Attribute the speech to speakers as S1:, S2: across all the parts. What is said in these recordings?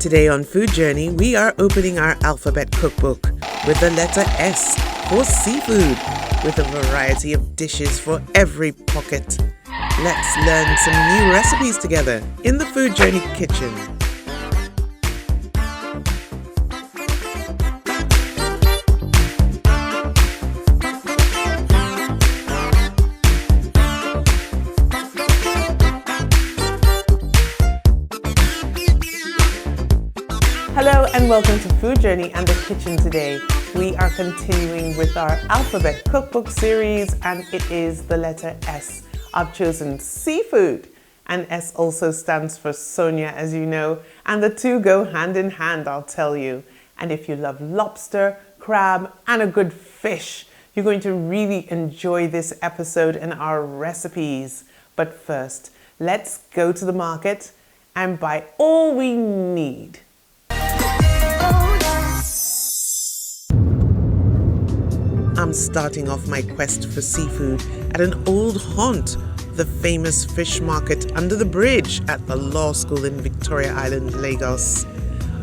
S1: Today on Food Journey, we are opening our alphabet cookbook with the letter S for seafood, with a variety of dishes for every pocket. Let's learn some new recipes together in the Food Journey kitchen. Hello and welcome to Food Journey and the kitchen today. We are continuing with our alphabet cookbook series and it is the letter S. I've chosen seafood, and S also stands for Sonia, as you know, and the two go hand in hand, I'll tell you. And if you love lobster, crab and a good fish, you're going to really enjoy this episode and our recipes. But first, let's go to the market and buy all we need. I'm starting off my quest for seafood at an old haunt, the famous fish market under the bridge at the law school in Victoria Island, Lagos.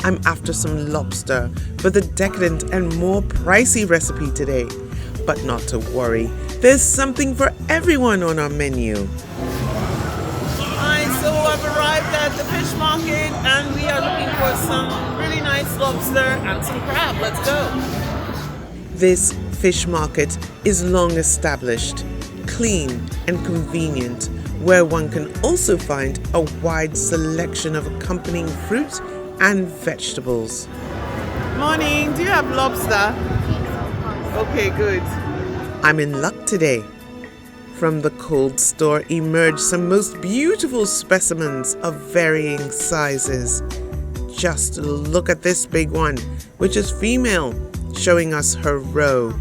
S1: I'm after some lobster for the Decadent and more pricey recipe today. But not to worry, there's something for everyone on our menu. Hi, so I've arrived at the fish market and we are looking for some really nice lobster and some crab. Let's go. This fish market is long established, clean and convenient, where one can also find a wide selection of accompanying fruit and vegetables. Morning, do you have lobster? Okay, good. I'm in luck today. From the cold store emerged some most beautiful specimens of varying sizes. Just look at this big one, which is female, showing us her roe.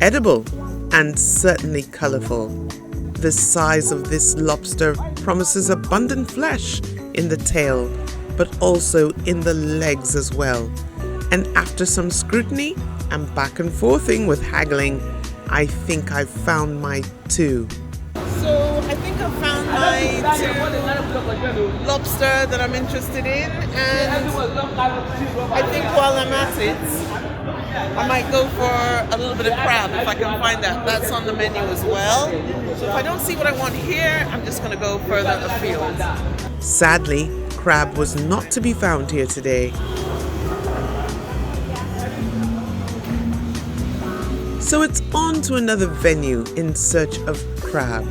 S1: Edible and certainly colorful. The size of this lobster promises abundant flesh in the tail, but also in the legs as well. And after some scrutiny and back and forthing with haggling, I think I've found my two. So I think I've found my two lobster that I'm interested in, and I think while I'm at it, I might go for a little bit of crab if I can find that. That's on the menu as well. So if I don't see what I want here, I'm just going to go further afield. Sadly, crab was not to be found here today. So it's on to another venue in search of crab.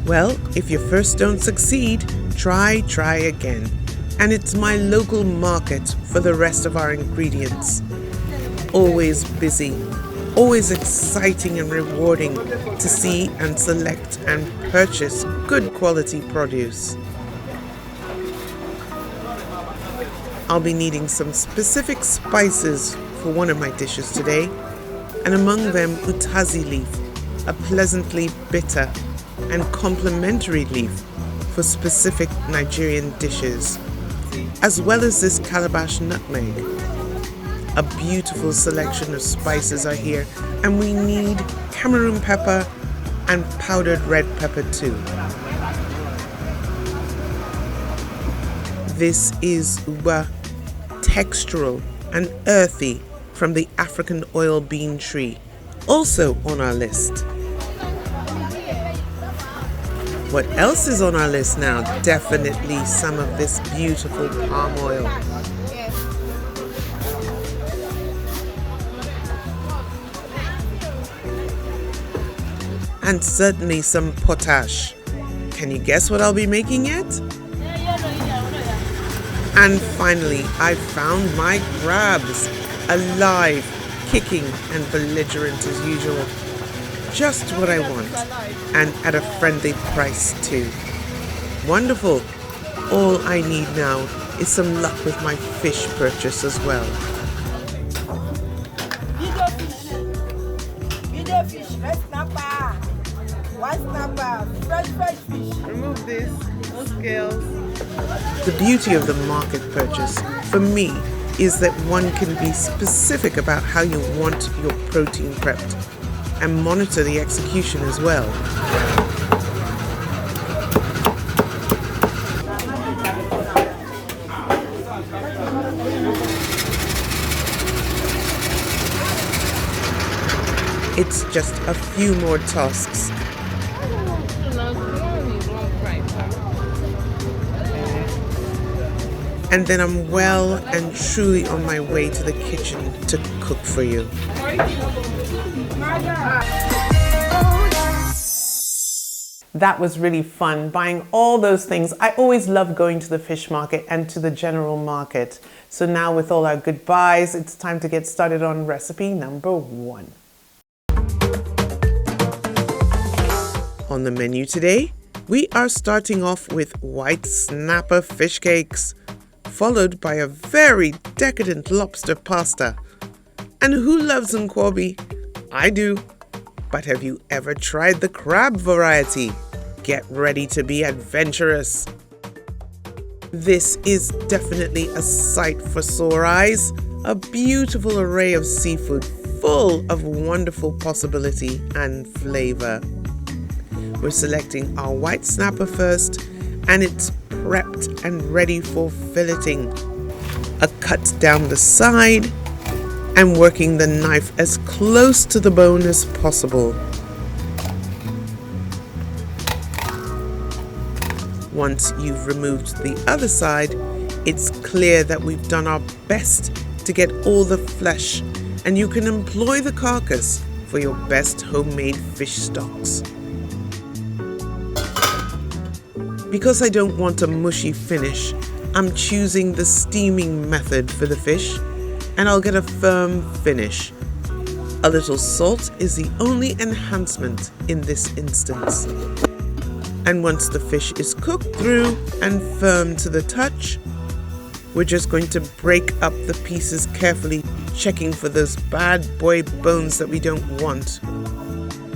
S1: Well, if you first don't succeed, try again. And it's my local market for the rest of our ingredients. Always busy, always exciting and rewarding to see and select and purchase good quality produce. I'll be needing some specific spices for one of my dishes today, and among them utazi leaf, a pleasantly bitter and complementary leaf for specific Nigerian dishes, as well as this calabash nutmeg. A beautiful selection of spices are here, and we need Cameroon pepper and powdered red pepper too. This is uba, textural and earthy from the African oil bean tree, also on our list. What else is on our list now? Definitely some of this beautiful palm oil. And certainly some potash. Can you guess what I'll be making yet? And finally, I found my crabs, alive, kicking and belligerent as usual. Just what I want, and at a friendly price too. Wonderful. All I need now is some luck with my fish purchase as well.
S2: Video fish, red snapper, white snapper, fresh fish.
S1: Remove this, no scales. The beauty of the market purchase, for me, is that one can be specific about how you want your protein prepped, and monitor the execution as well. just a few more tosks. And then I'm well and truly on my way to the kitchen to cook for you. That was really fun, buying all those things. I always love going to the fish market and to the general market. So now with all our good buys, it's time to get started on recipe number 1. On the menu today, we are starting off with white snapper fish cakes, followed by a very decadent lobster pasta. And who loves nkwobi? I do. But have you ever tried the crab variety? Get ready to be adventurous. This is definitely a sight for sore eyes, a beautiful array of seafood full of wonderful possibility and flavor. We're selecting our white snapper first, and it's prepped and ready for filleting. A cut down the side and working the knife as close to the bone as possible. Once you've removed the other side, it's clear that we've done our best to get all the flesh, and you can employ the carcass for your best homemade fish stocks. Because I don't want a mushy finish, I'm choosing the steaming method for the fish, and I'll get a firm finish. A little salt is the only enhancement in this instance. And once the fish is cooked through and firm to the touch, we're just going to break up the pieces carefully, checking for those bad boy bones that we don't want.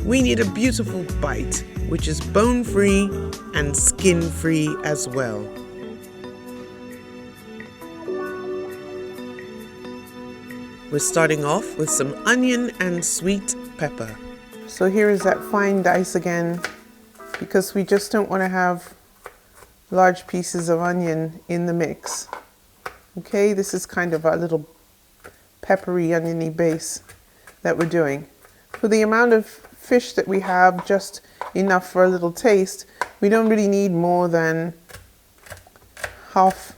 S1: We need a beautiful bite, which is bone-free and skin-free as well. We're starting off with some onion and sweet pepper. So here is that fine dice again, because we just don't want to have large pieces of onion in the mix. Okay, this is kind of our little peppery, oniony base that we're doing. For the amount of fish that we have, just enough for a little taste. We don't really need more than half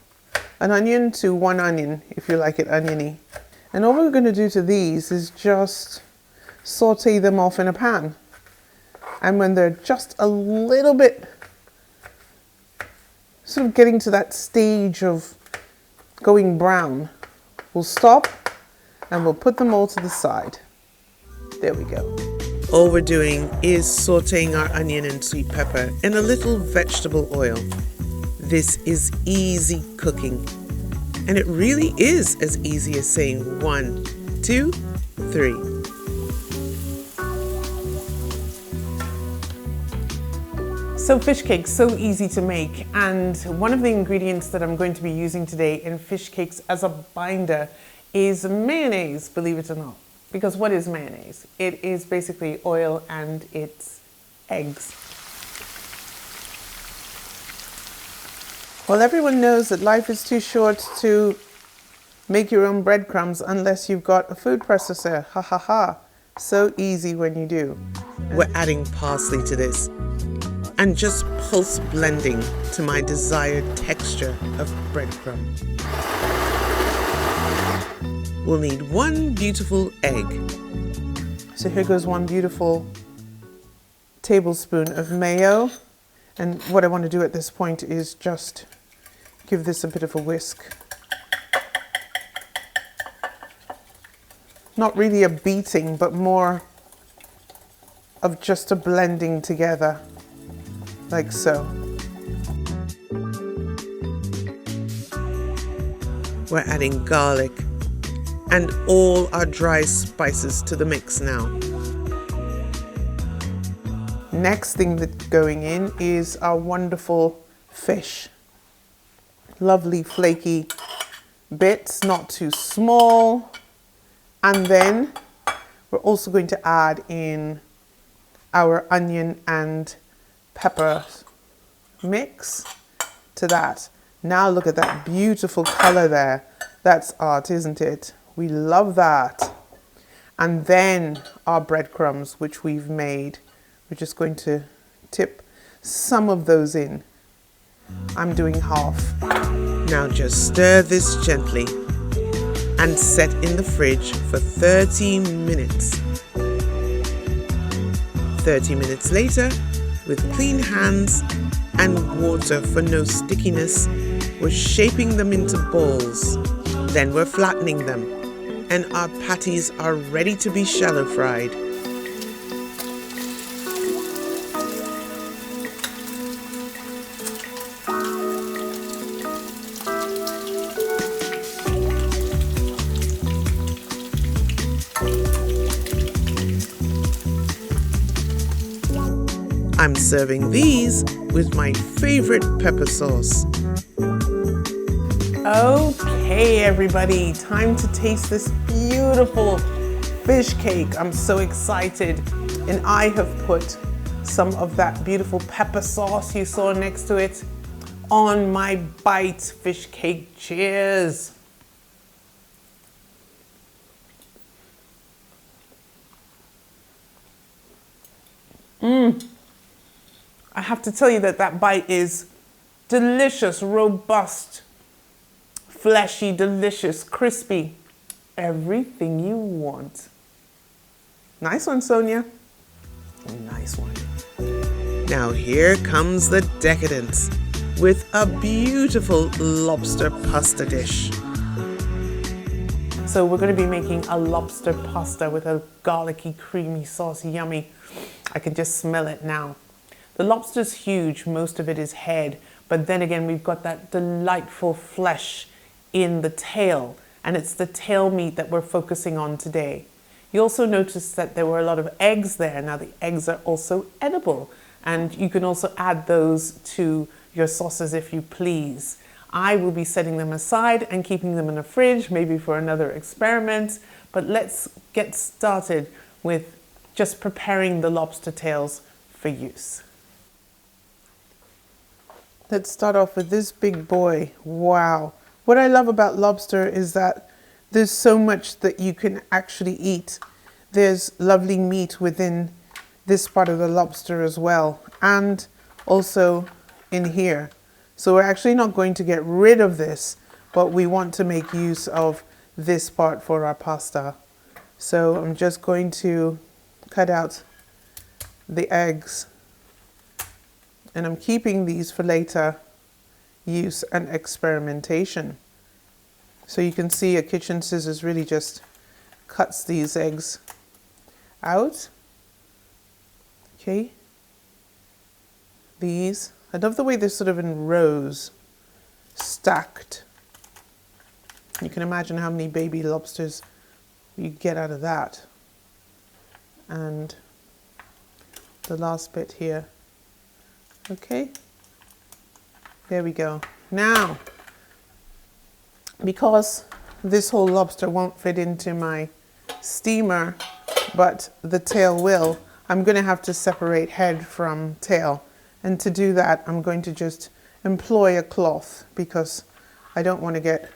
S1: an onion to 1 onion, if you like it oniony. And all we're going to do to these is just saute them off in a pan. And when they're just a little bit sort of getting to that stage of going brown, we'll stop and we'll put them all to the side. There we go. All we're doing is sauteing our onion and sweet pepper in a little vegetable oil. This is easy cooking. And it really is as easy as saying 1, 2, 3. So fish cakes, so easy to make. And one of the ingredients that I'm going to be using today in fish cakes as a binder is mayonnaise, believe it or not. Because what is mayonnaise? It is basically oil and it's eggs. Well, everyone knows that life is too short to make your own breadcrumbs unless you've got a food processor. Ha ha ha. So easy when you do. We're adding parsley to this and just pulse blending to my desired texture of breadcrumb. We'll need 1 beautiful egg. So here goes 1 beautiful tablespoon of mayo. And what I want to do at this point is just give this a bit of a whisk. Not really a beating, but more of just a blending together, like so. We're adding garlic and all our dry spices to the mix now. Next thing that's going in is our wonderful fish. Lovely flaky bits, not too small. And then we're also going to add in our onion and pepper mix to that. Now look at that beautiful color there. That's art, isn't it? We love that. And then our breadcrumbs, which we've made. We're just going to tip some of those in. I'm doing half. Now just stir this gently and set in the fridge for 30 minutes. 30 minutes later, with clean hands and water for no stickiness, we're shaping them into balls. Then we're flattening them, and our patties are ready to be shallow fried. I'm serving these with my favorite pepper sauce. Okay, everybody, time to taste this beautiful fish cake. I'm so excited. And I have put some of that beautiful pepper sauce you saw next to it on my bite fish cake. Cheers. I have to tell you that that bite is delicious, robust, fleshy, delicious, crispy. Everything you want. Nice one, Sonia. Nice one. Now here comes the Decadent with a beautiful lobster pasta dish. So we're going to be making a lobster pasta with a garlicky, creamy sauce. Yummy. I can just smell it now. The lobster's huge, most of it is head, but then again we've got that delightful flesh in the tail, and it's the tail meat that we're focusing on today. You also noticed that there were a lot of eggs there. Now the eggs are also edible, and you can also add those to your sauces if you please. I will be setting them aside and keeping them in the fridge, maybe for another experiment, but let's get started with just preparing the lobster tails for use. Let's start off with this big boy. Wow. What I love about lobster is that there's so much that you can actually eat. There's lovely meat within this part of the lobster as well, and also in here. So we're actually not going to get rid of this, but we want to make use of this part for our pasta. So I'm just going to cut out the eggs. And I'm keeping these for later use and experimentation. So you can see a kitchen scissors really just cuts these eggs out. Okay. These. I love the way they're sort of in rows, stacked. You can imagine how many baby lobsters you get out of that. And the last bit here. Okay, there we go. Now, because this whole lobster won't fit into my steamer, but the tail will, I'm going to have to separate head from tail. And to do that, I'm going to just employ a cloth because I don't want to get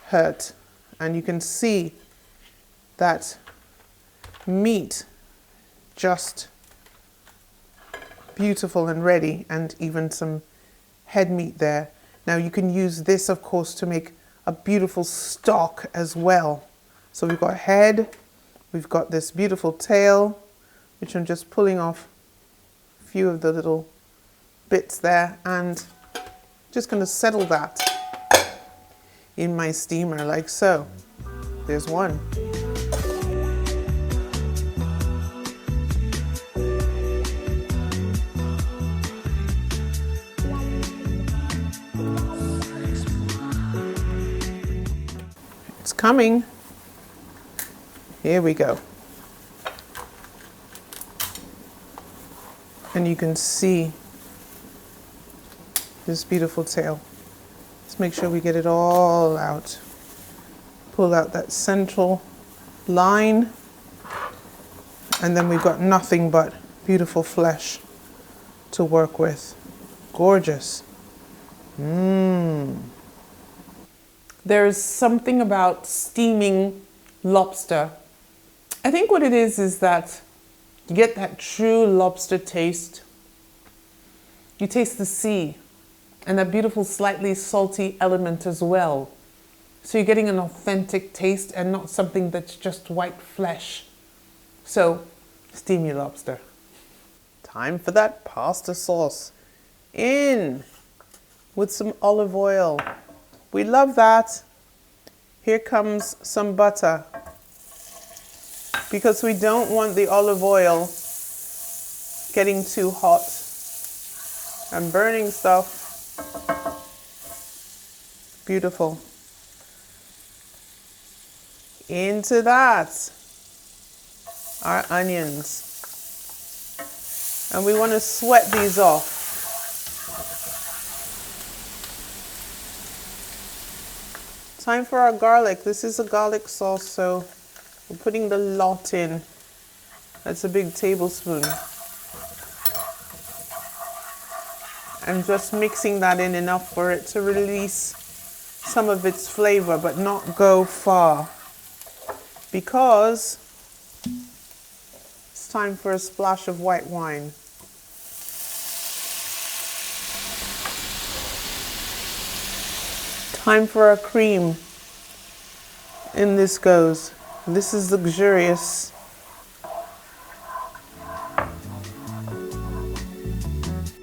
S1: hurt. And you can see that meat just beautiful and ready, and even some head meat there. Now you can use this, of course, to make a beautiful stock as well. So we've got head, we've got this beautiful tail, which I'm just pulling off a few of the little bits there, and just going to settle that in my steamer like so. There's one. Coming. Here we go. And you can see this beautiful tail. Let's make sure we get it all out. Pull out that central line, and then we've got nothing but beautiful flesh to work with. Gorgeous. There's something about steaming lobster I think what it is that you get that true lobster taste. You taste the sea and that beautiful slightly salty element as well. So you're getting an authentic taste and not something that's just white flesh. So steam your lobster. Time for that pasta sauce. In with some olive oil. We love that. Here comes some butter, because we don't want the olive oil getting too hot and burning stuff. Beautiful. Into that, our onions. And we want to sweat these off. Time for our garlic. This is a garlic sauce, so we're putting the lot in. That's a big tablespoon. And just mixing that in enough for it to release some of its flavor, but not go far. Because it's time for a splash of white wine. Time for our cream. In this goes. This is luxurious.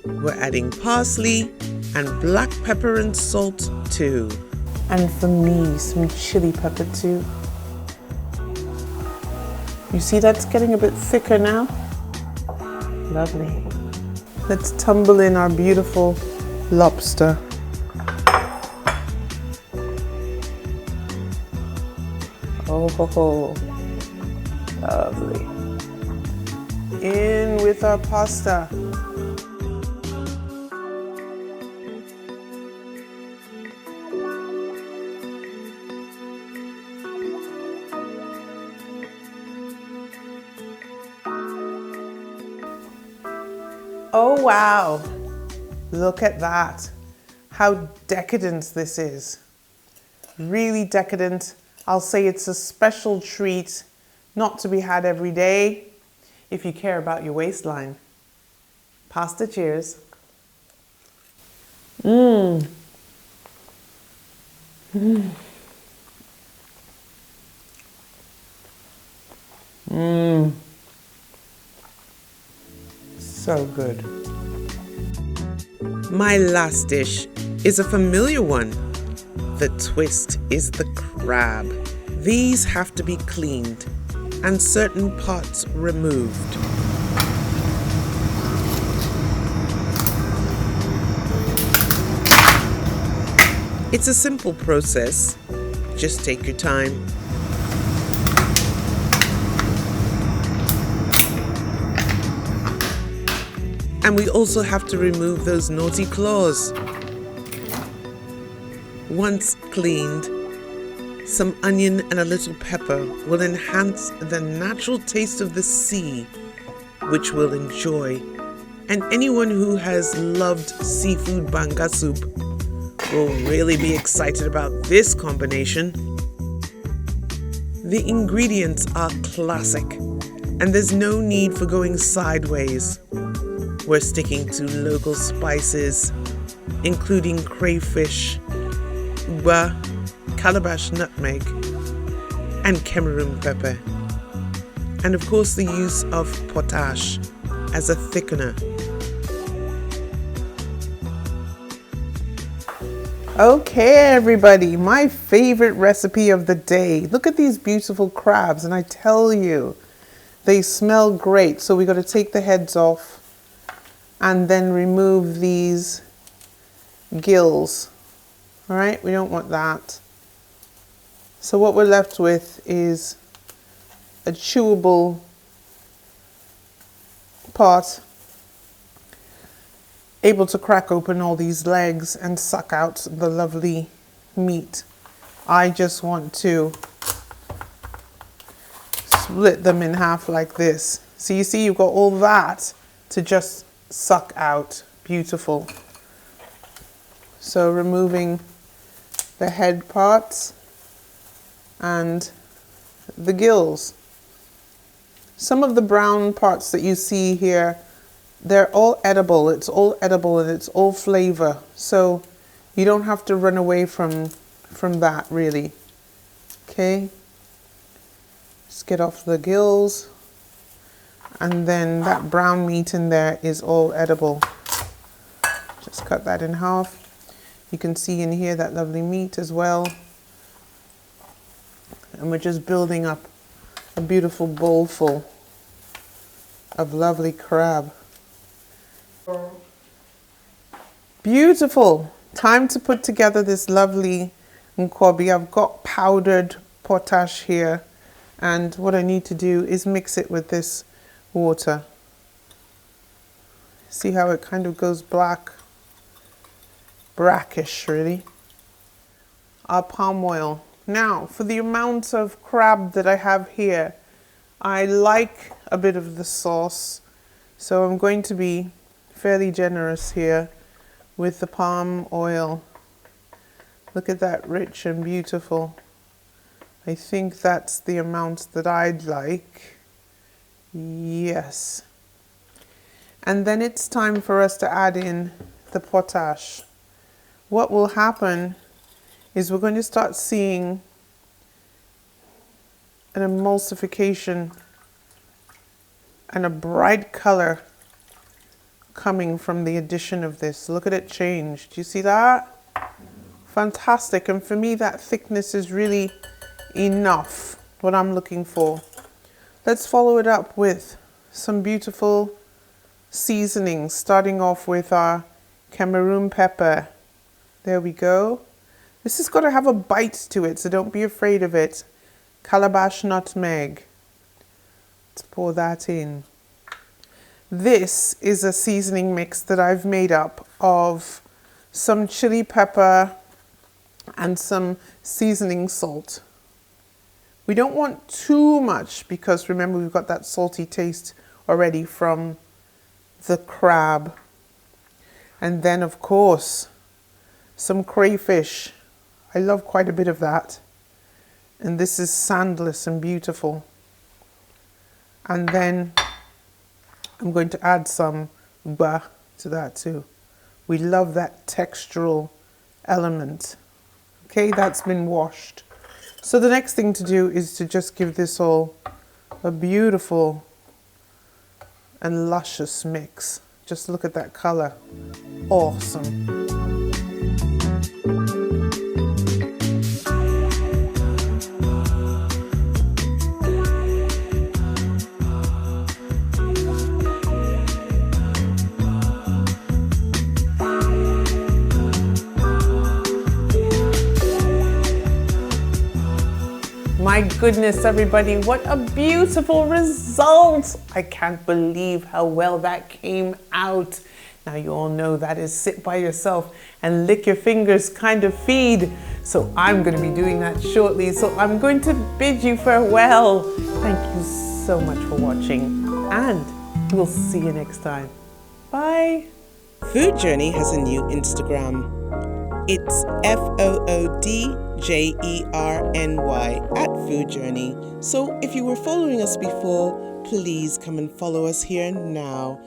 S1: We're adding parsley and black pepper and salt too. And for me, some chili pepper too. You see that's getting a bit thicker now? Lovely. Let's tumble in our beautiful lobster. Oh, ho, ho. Lovely. In with our pasta. Oh wow, look at that. How decadent this is. Really decadent. I'll say it's a special treat, not to be had every day if you care about your waistline. Pasta cheers. Mmm. Mmm. Mmm. So good. My last dish is a familiar one. The twist is the crab. These have to be cleaned and certain parts removed. It's a simple process. Just take your time. And we also have to remove those naughty claws. Once cleaned, some onion and a little pepper will enhance the natural taste of the sea, which we'll enjoy. And anyone who has loved seafood banga soup will really be excited about this combination. The ingredients are classic, and there's no need for going sideways. We're sticking to local spices, including crayfish, uba, calabash nutmeg, and Cameroon pepper. And of course the use of potash as a thickener. Okay everybody, my favorite recipe of the day. Look at these beautiful crabs, and I tell you, they smell great. So we got to take the heads off and then remove these gills. All right, we don't want that. So what we're left with is a chewable part, able to crack open all these legs and suck out the lovely meat. I just want to split them in half like this. So you see, you've got all that to just suck out. Beautiful. So removing the head parts and the gills. Some of the brown parts that you see here, they're all edible. It's all edible and it's all flavor. So you don't have to run away from that really. Okay. Just get off the gills. And then that brown meat in there is all edible. Just cut that in half. You can see in here that lovely meat as well. And we're just building up a beautiful bowl full of lovely crab. Beautiful. Time to put together this lovely nkwobi. I've got powdered potash here, and what I need to do is mix it with this water. See how it kind of goes brackish really. Our palm oil. Now for the amount of crab that I have here, I like a bit of the sauce, so I'm going to be fairly generous here with the palm oil. Look at that, rich and beautiful. I think that's the amount that I'd like. Yes. And then it's time for us to add in the potash. What will happen is we're going to start seeing an emulsification and a bright color coming from the addition of this. Look at it change. Do you see that? Fantastic. And for me, that thickness is really enough, what I'm looking for. Let's follow it up with some beautiful seasonings, starting off with our Cameroon pepper. There we go. This has got to have a bite to it, so don't be afraid of it. Calabash nutmeg. Let's pour that in. This is a seasoning mix that I've made up of some chili pepper and some seasoning salt. We don't want too much because remember we've got that salty taste already from the crab. And then of course some crayfish. I love quite a bit of that. And this is sandless and beautiful. And then I'm going to add some ba to that too. We love that textural element. Okay, that's been washed. So the next thing to do is to just give this all a beautiful and luscious mix. Just look at that color. Awesome. My goodness, everybody, what a beautiful result. I can't believe how well that came out. Now you all know that is sit by yourself and lick your fingers kind of feed. So I'm going to be doing that shortly. So I'm going to bid you farewell. Thank you so much for watching and we'll see you next time. Bye. Food Journey has a new Instagram. It's FOODJERNY @Food Journey. So if you were following us before, please come and follow us here now.